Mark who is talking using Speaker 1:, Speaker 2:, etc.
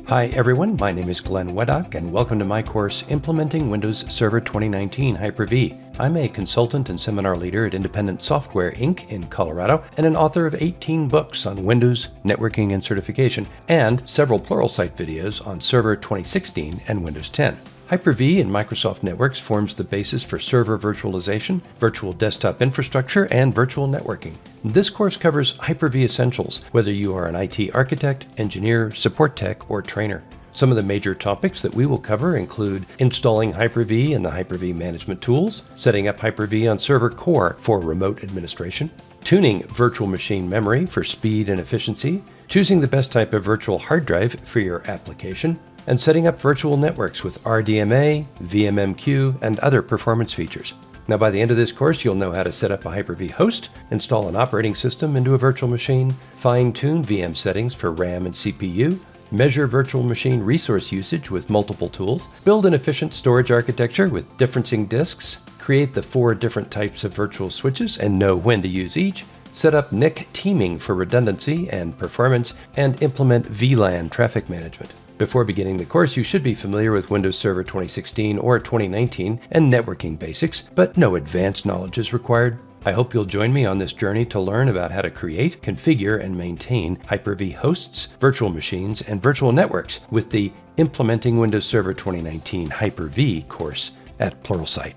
Speaker 1: Hi everyone, my name is Glenn Weadock and welcome to my course Implementing Windows Server 2019 Hyper-V. I'm a consultant and seminar leader at Independent Software Inc. in Colorado and an author of 18 books on Windows, networking and certification, and several Pluralsight videos on Server 2016 and Windows 10. Hyper-V in Microsoft Networks forms the basis for server virtualization, virtual desktop infrastructure, and virtual networking. This course covers Hyper-V essentials, whether you are an IT architect, engineer, support tech, or trainer. Some of the major topics that we will cover include installing Hyper-V and the Hyper-V management tools, setting up Hyper-V on Server Core for remote administration, tuning virtual machine memory for speed and efficiency, choosing the best type of virtual hard drive for your application, and setting up virtual networks with RDMA, VMMQ, and other performance features. Now, by the end of this course, you'll know how to set up a Hyper-V host, install an operating system into a virtual machine, fine-tune VM settings for RAM and CPU, measure virtual machine resource usage with multiple tools, build an efficient storage architecture with differencing disks, create the 4 different types of virtual switches and know when to use each, set up NIC teaming for redundancy and performance, and implement VLAN traffic management. Before beginning the course, you should be familiar with Windows Server 2016 or 2019 and networking basics, but no advanced knowledge is required. I hope you'll join me on this journey to learn about how to create, configure, and maintain Hyper-V hosts, virtual machines, and virtual networks with the Implementing Windows Server 2019 Hyper-V course at Pluralsight.